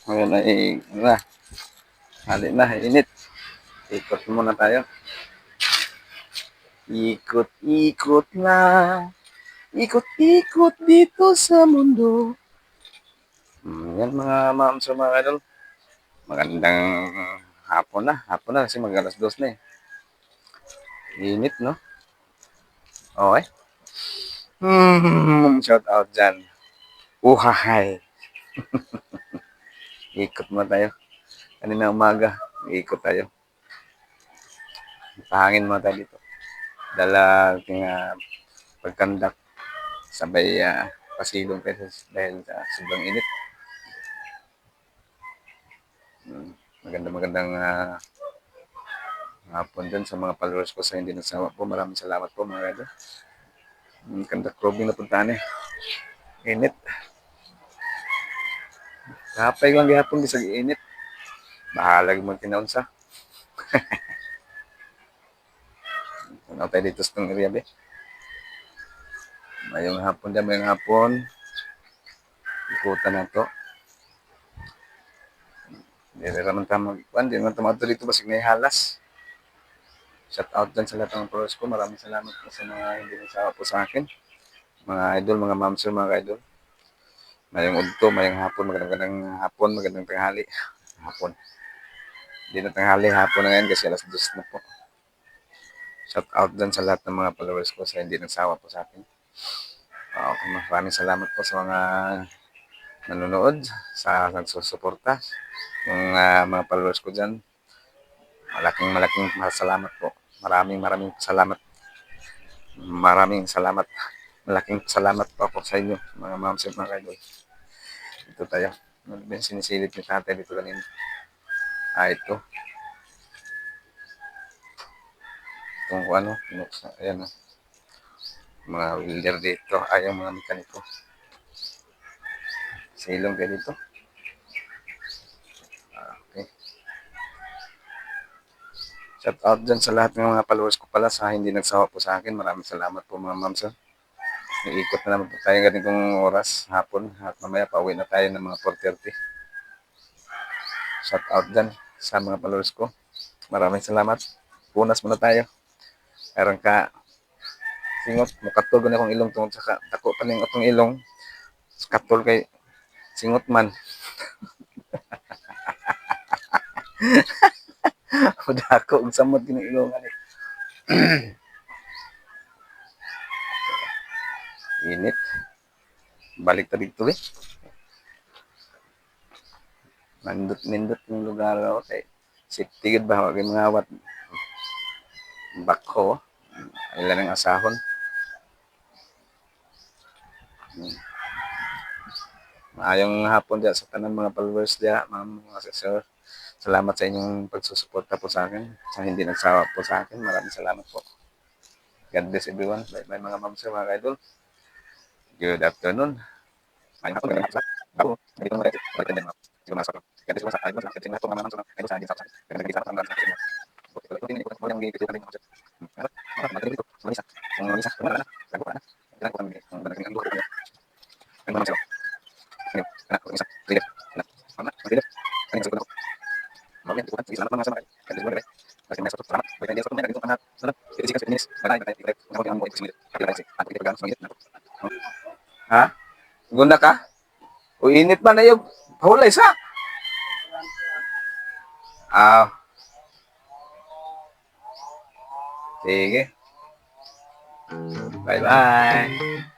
Ngayon ay ano na, hali na, init. Ikot muna tayo. Ikot-ikot na, ikot-ikot dito sa mundo. Yan mga ma'am sa mga idol. Magandang hapon na kasi mag alas 2 na eh. Init, no? Okay. Shout out dyan. Uhahay. Ikot muna tayo. Kanina umaga, ikot tayo. Pahangin muna tayo dito. Dala ating pagkandak sabay pasilong tayo dahil sa sobrang init. Magandang hapon dyan sa mga followers ko sa hindi nagsawa po. Maraming salamat po mga idol. Kandak probing na puntahan eh. Init. Kapay lang gihapon sa init. Bahalag mo tinaunsa. Ano tayo dito sa itong area be? Mayong hapon. Ikutan na to. Hindi naman tama dito basig na halas. Shout out dyan sa lahat ng followers ko. Maraming salamat po sa mga hindi nagsawa po sa akin. Mga idol, mga mamsir, mga idol. Mayong udto, mayong hapon, magandang hapon, magandang tanghali. Hapon. Hindi na tanghali, hapon na ngayon kasi alas 2 na po. Shout out dyan sa lahat ng mga followers ko sa hindi nagsawa po sa akin. Okay, maraming salamat po sa mga nanonood, sa nagsusuporta. Yung mga followers ko dyan, malaking salamat po. Maraming salamat. Maraming salamat. Malaking salamat po ako sa inyo, mga moms at mga idol. Ito tayo. Sinisilip ni tatay dito kanina. Ito. Kung ano, ayan o. Mga welder dito, yung mga mekaniko. Silong kayo dito. Okay. Shout out dyan sa lahat ng mga followers ko pala sa hindi nagsawa po sa akin. Maraming salamat po mga ma'am sir. Iikot na naman po tayo ganitong oras, hapon. At mamaya pauwi na tayo ng mga 4:30. Shout out dyan sa mga followers ko. Maraming salamat. Punas muna tayo. Meron ka singot, mukatol na akong ilong tungkol sa dako pa ning atong ilong. Katol kay singot man. Dako og samot kini ilongan eh. Init. Balik ta dito eh. Nindot yung lugar ako kay safety gud ba wag mga awat. Bakho. Ilan ang asahon. Maayong hapon diya sa tanang mga followers diya, mga sir. Salamat sa inyong pagsusuporta po sa akin. Sa hindi nagsawa po sa akin. Maraming salamat po. God bless everyone. Bye mga ma'am sir, mga idol. Good afternoon. Ayun ako, ganyan sa ako. Dito mo rin. Balik din mo. Siguro masok. Kasi sa ayun sa akin na to mga ma'am sir. Ayun sa akin sa. Kaya nagisa sa mga sa. Ito din ko mo yung gigit ko din mo. Ano? Magdali dito. Manisa. Ang manisa. Wala na. Lago na. Kailan ko kami. Ang banang ang lugar ko. Ano ma'am sir? Ano? Ano? Isa. Sige. Ano? Ano? Sige. Ano sa ko? Mamaya ko sige salamat mga sama. Kasi mo rin. Kasi may sa salamat. Kaya hindi sa mga ganito na. Salamat. Sige sige finish. Bye bye. Ako ang mo ito. Happy birthday. Ako ito sa ngit. Ha? Gunda ka? O init pa na yung hulay sa. Sige. Bye-bye.